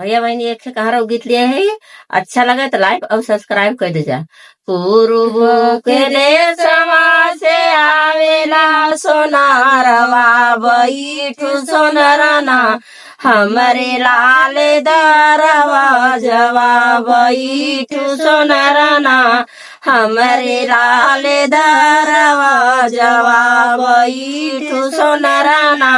भैया बहनी एक से कहाँ गीत लिए है। अच्छा लगे तो लाइक और सब्सक्राइब कर दीजा। पूर्व के देशवा से आवेला सोनारवा बैठू सोनरना हमरे लाल दरवा जवा बैठू सोनरना हमरे लाल दरवा जवा बैठू सोनरना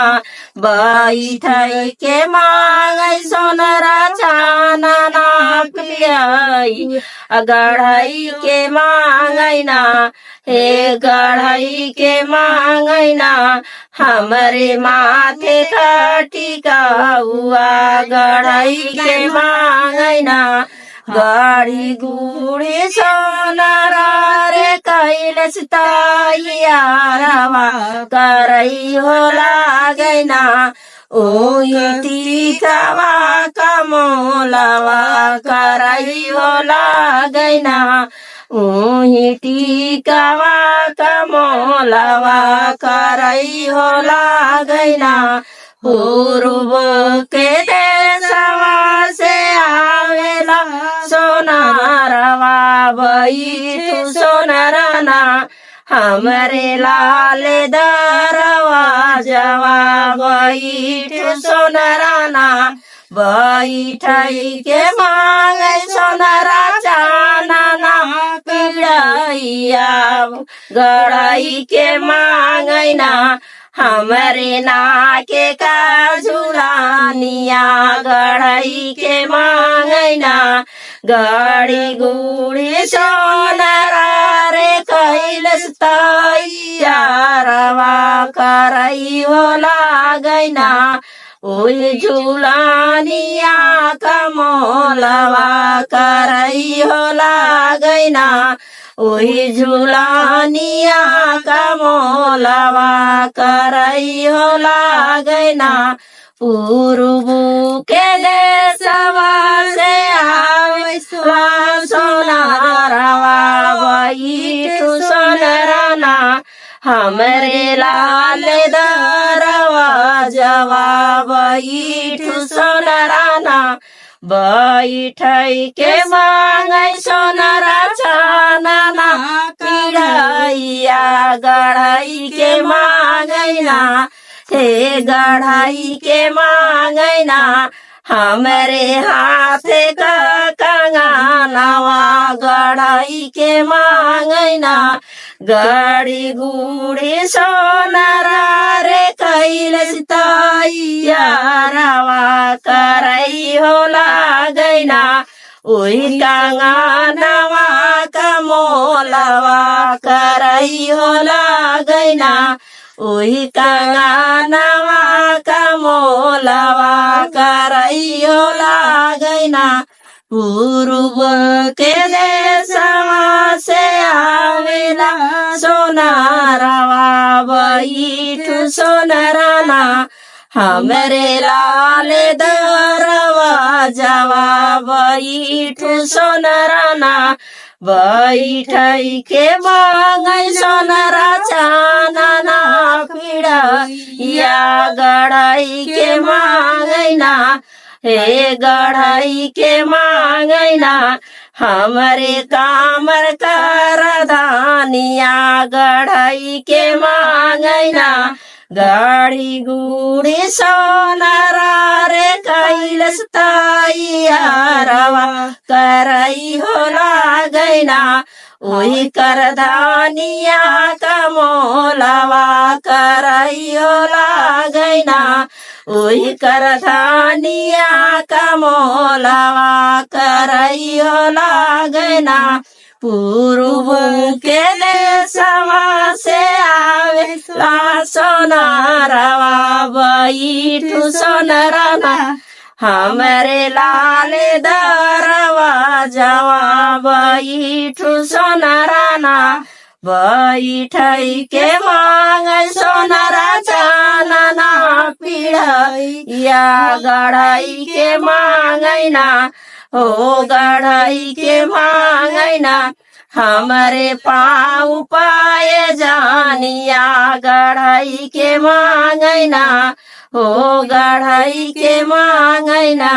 बैठै के मांगै सोनरा चानना पियाई गढ़ई के मांगै ना हे गढ़ई के मांगै ना हमरे माथे टिका हुआ गढ़ई के मांगै ना गाड़ी गुड़ी सोनरा रे कैलस ताइयारवा करई हो लागै ना ओही टीकावा कमोलवा करई हो लागै ना ओही टीकावा कमोलवा करई हो लागै ना पूर्व के देशवा से आवेला सोनारवा बैठू सोनरना हमरे लाल दरवा जवा बैठू सोनरना बैठै के मांगै सोनरा चानना पिड़ैया गढ़ई के मांगै ना हमरे नाके का झुलानिया गढ़ई के मांगै ना गाड़ी गुड़ी सोनरा रे कैलस तैयारवा करई हो लागै ना ओही झुलानिया कमोलवा करई हो लागै ना ओही झुलानिया कमोलवा करई हो लागै ना पूर्व के देशवा से आवे सोनारवा बैठू सोनरना हमरे लाल दरवा जवा बैठू सोनरना बैठै के मांगै सोनरा चानना पिड़ैया गढ़ई के मांगै ना हे गढ़ई के मांगै ना हमरे हाथ का कंगनवा गढ़ई के मांगै ना गाड़ी गुड़ी सोनरा रे कैलस तैयारवा करई हो लागै ना ओही कंगनवा कमोलवा करई हो लागै ना ओही कंगनवा कमोलवा करई हो लागै ना पूर्व के देशवा से आवेला सोनारवा बैठू सोनरना हमरे लाल दरवा जवा बैठू सोनरना बैठै के मांगै सोनरा चानना पिड़ैया गढ़ई के मांगै ना हे गढ़ई के मांगै ना हमरे कामर कर धानिया गढ़ई के मांगै ना गाड़ी गुड़ी सोनरा रे कैलस तैयारवा करई हो लागै ना ओही करधानिया कमोलवा करई हो लागै ना ओही करधानिया कमोलवा करई हो लागै ना पूर्व के देशवा से आवेला सोनारवा बैठू सोनरना हमरे लाल दरवा जवा बैठू सोनरना बैठै के मांगै सोनरा चानना पिड़ैया गढ़ई के मांगै ना हो गढ़ई के मांगै ना हमरे पाँव पाए जानिया गढ़ई के मांगै ना हो गढ़ई के मांगै ना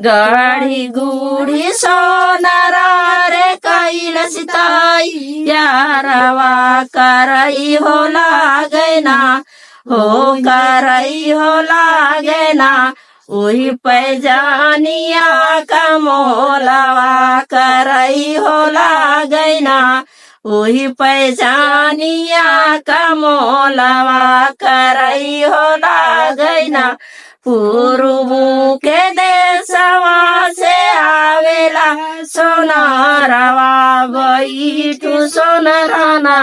गढ़ी गुड़ी सोनारा रे कैलस तैयारवा करई हो लागैना हो करई हो लागैना उही पैजानिया कमोलवा करई हो लागैना उही पैजानिया कमोलवा करई हो लागैना पूर्वू के देशवा से आवेला सोनारवा बैठू सोनराना